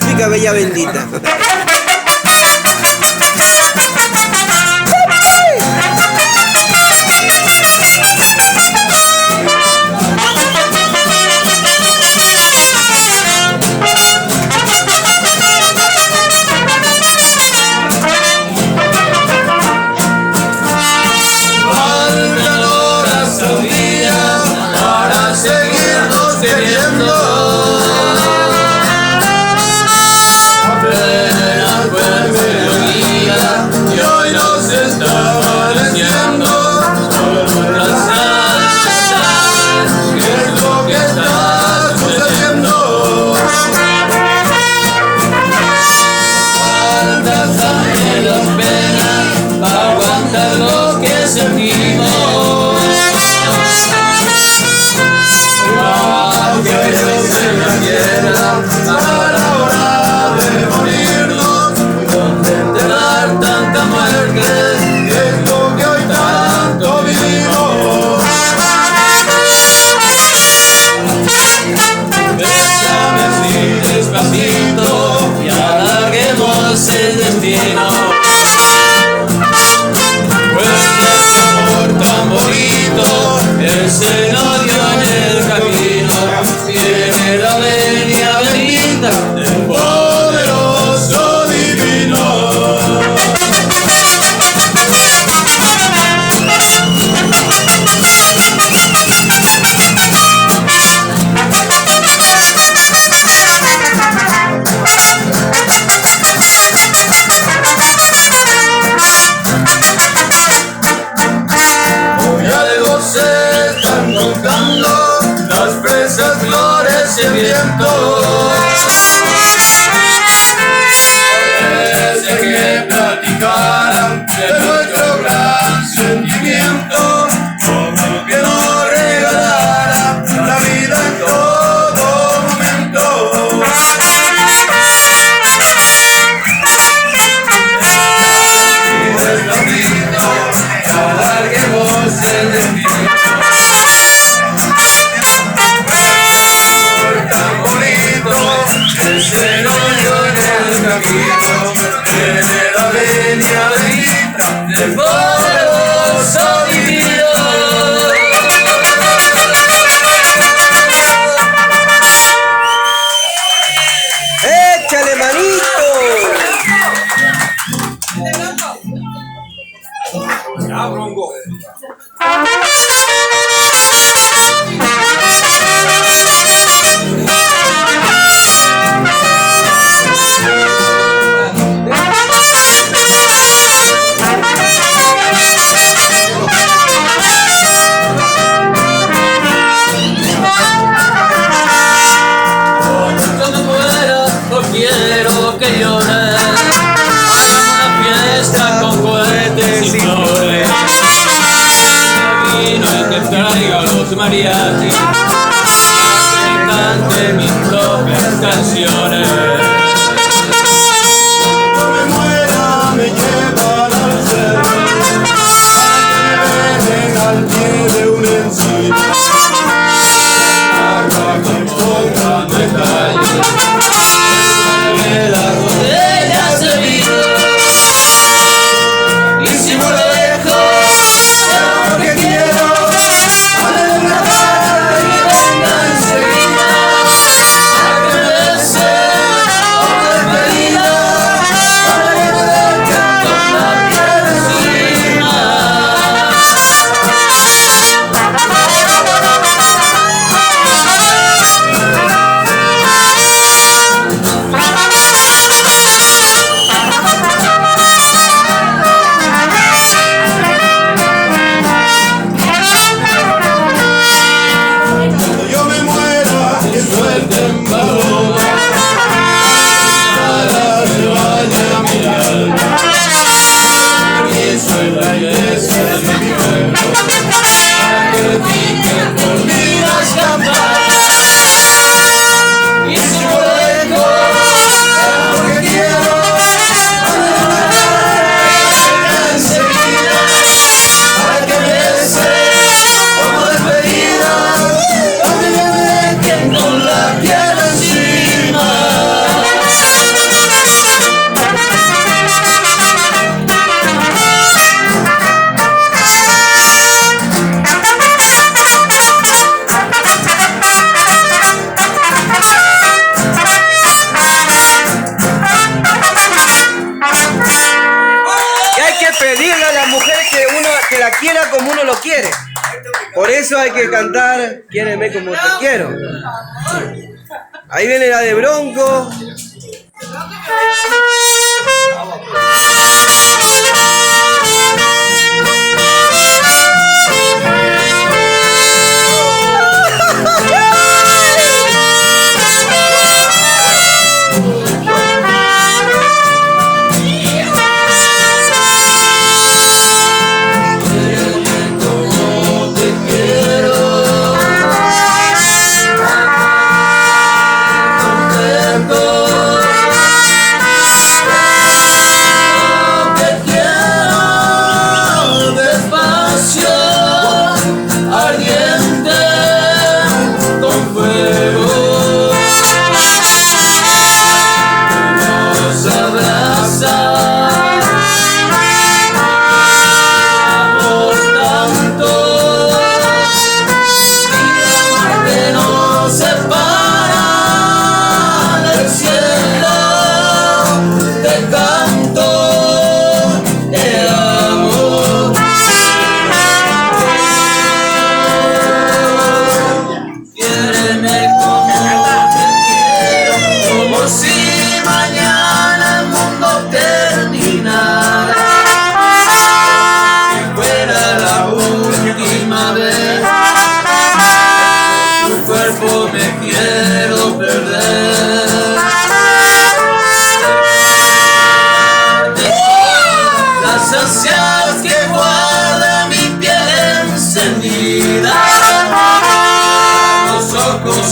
Chica bella bendita. Mariachi, que cante mis propias canciones. Cuando me muera me llevan al cerro, para que me dejen al pie de un encino. Agua que pongan detalles, de las botellas de vino, y si me lo dejo, lo que quiero. quiere. Por eso hay que cantar Quiéreme como te quiero. Ahí viene la de Bronco.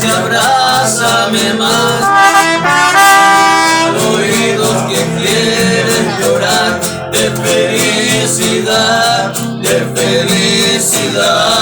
Abrázame más, oídos que quieren llorar de felicidad, de felicidad.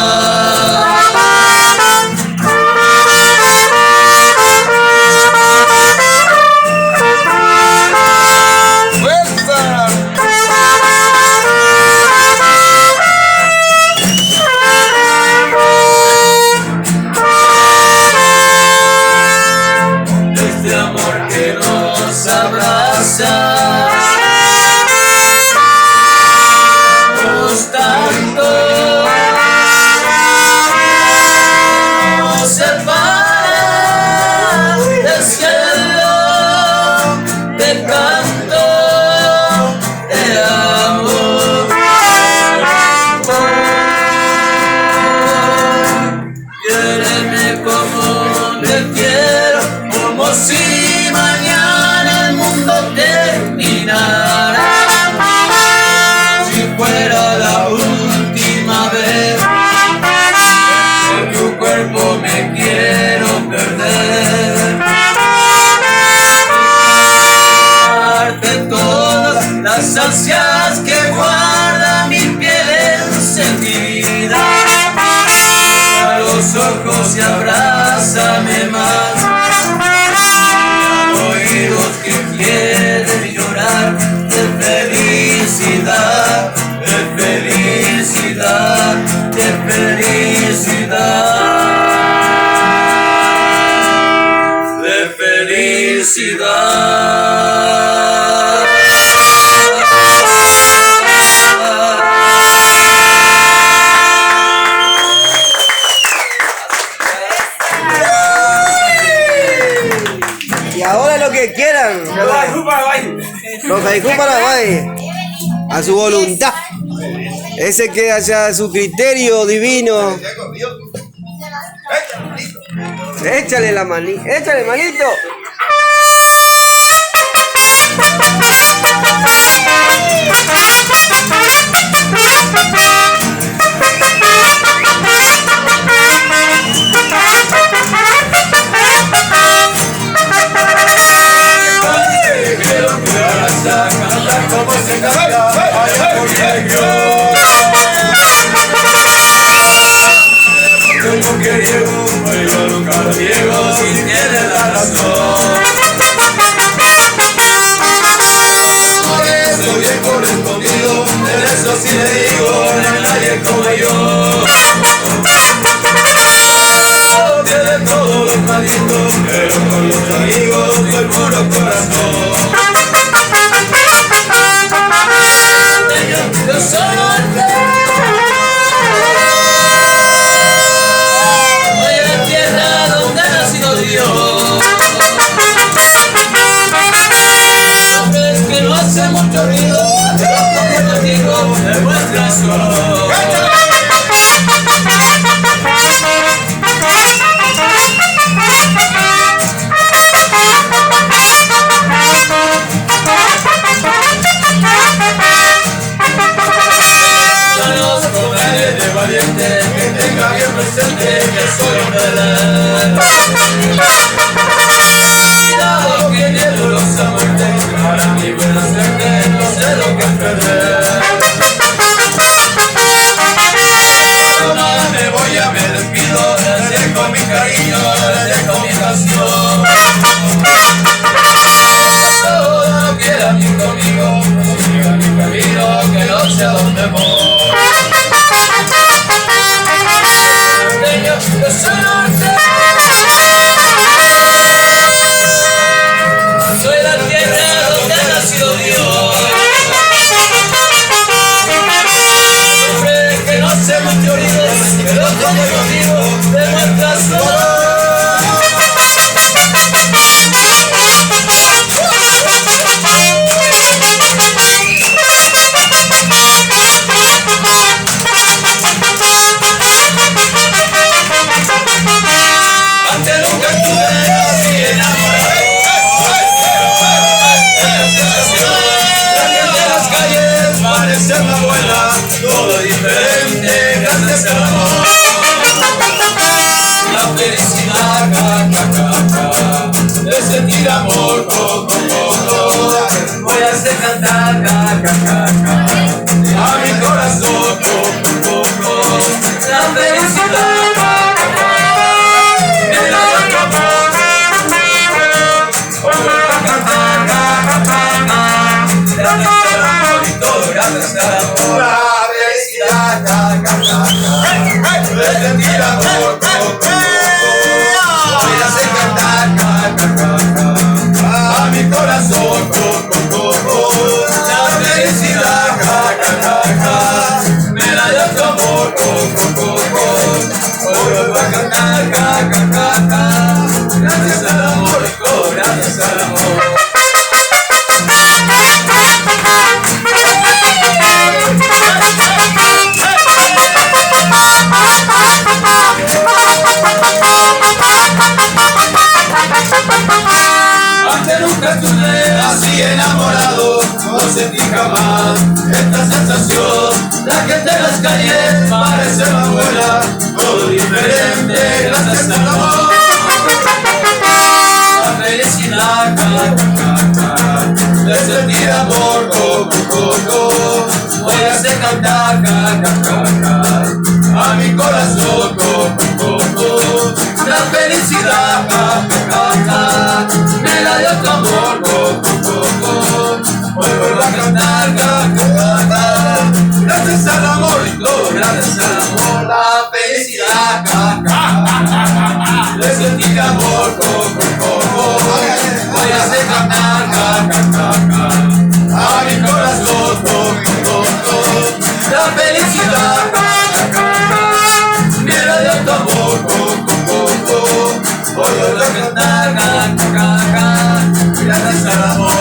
Ansias que guarda mi piel encendida, a los ojos y abrázame más, oídos que quieren llorar de felicidad, de felicidad, de felicidad, de felicidad. Que quieran. Los Haiku Paraguay. A su voluntad. Ese queda ya a su criterio divino. Échale la manito. Échale, manito. Como se canta allá por Dios. Como que llego, bailo nunca lo niego, si tiene la razón. Por eso bien correspondido, en eso sí le digo, no hay nadie como yo. Tiene todos los malitos, pero con los amigos soy puro corazón. Yo solo te tenga bien presente que soy un bebé. Cuidado que en el dolor se muerte, para mi buena suerte no sé lo que es perder. No me voy, ya me despido, les dejo mi cariño, les dejo mi canción. Todo lo que era bien conmigo, siga mi camino, que no sé a dónde voy. Soy la tierra donde nació Dios. Hombre que no se meteoritos, pero como yo digo, demuestra su amor. Todo diferente, gracias al amor. La felicidad, de sentir amor poco a poco. Voy a hacer cantar, a mi corazón poco a poco. La felicidad, me la dio tu amor. Voy a cantar, gracias al amor y todo gracias al amor. De sentir amor poco a poco. Voy a hacer cantar, a mi corazón poco a poco. La felicidad, me la dio tu amor poco a poco. Hoy voy a cantar, gracias al amor y todo gracias al amor. Nunca estuve así enamorado, no sentí jamás esta sensación. La gente en las calles parece más buena, todo diferente gracias al amor. La felicidad, de sentir amor poco a poco. Voy a hacer cantar, a mi corazón poco a poco. La felicidad, me la dio tu amor poco a poco. Hoy vuelvo a cantar, gracias al amor y todo gracias al amor. La felicidad, de sentir amor poco a poco. Voy a hacer cantar, a mi corazón poco a poco. La felicidad, me la dio tu amor poco a poco. Hoy vuelvo a cantar, gracias al amor.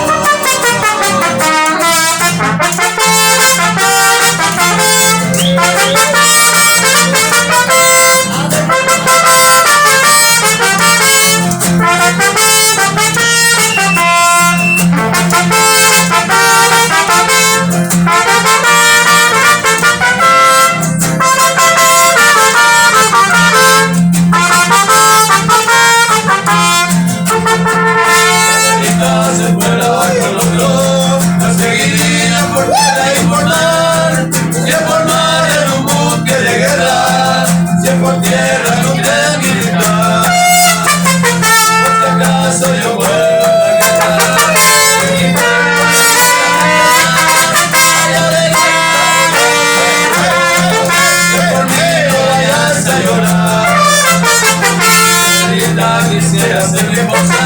Quisiera ser mi esposa,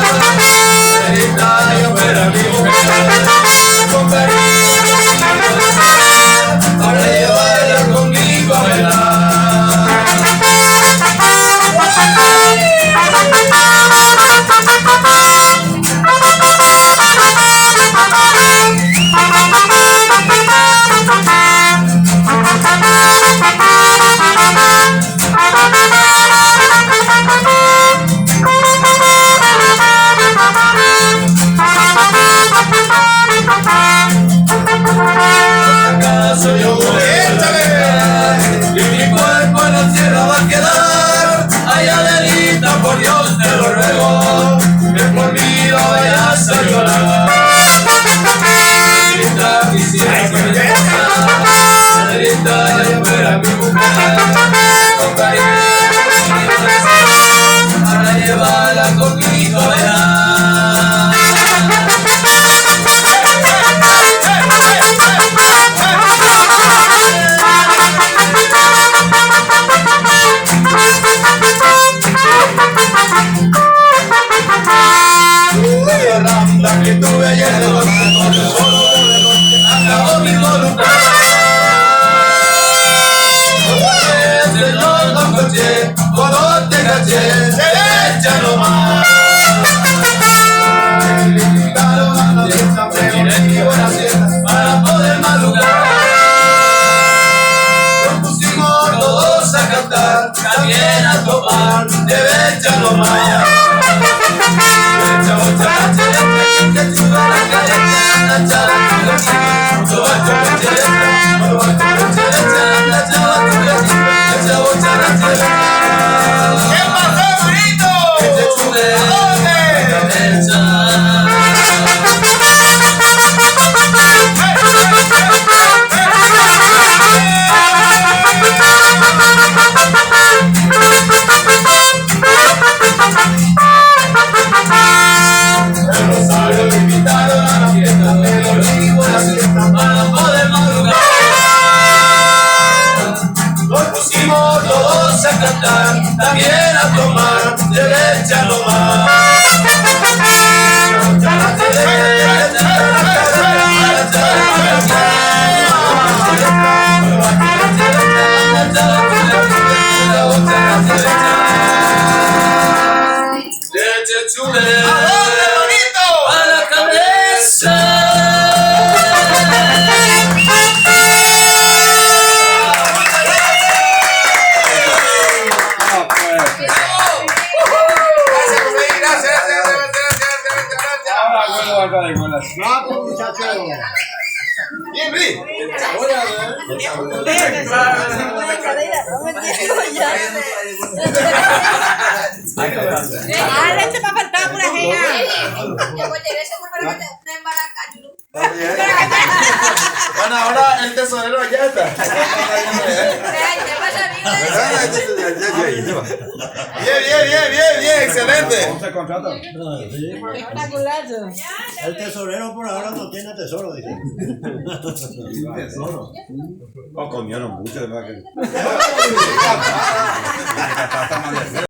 señorita, yo fuera mi mujer, con cariño, para llevarla conmigo a bailar. va a quedar. Ay, Adelita, por Dios te lo ruego, que por mí no vayas a llorar. Adelita, quisiera que me escuchara. Adelita, ya fuera mi mujer. Con cariño, para llevarla conmigo allá. La que tuve ayer de domingo, solo de noche, acabó mi voluntad. Señor Don Coche, cuando te caché, derecha nomás. Me invitaron a la fiesta, me mi buena fiesta, para poder madrugar. Nos pusimos todos a cantar, también a tomar, derecha nomás. ¿Qué pasó, bonito? El Rosario me invitaron a la fiesta, pero digo la fiesta para poder madrugar. Nos pusimos todos a cantar, también a tomar, derecha nomás. ¡A la cabeza! Bien, Luis. Este va a faltar por allá. Bueno, ahora el tesorero allá está. Bien, excelente. Espectacular. El tesorero por ahora no tiene tesoro, dice. Tesoro. O comieron mucho, ¿verdad?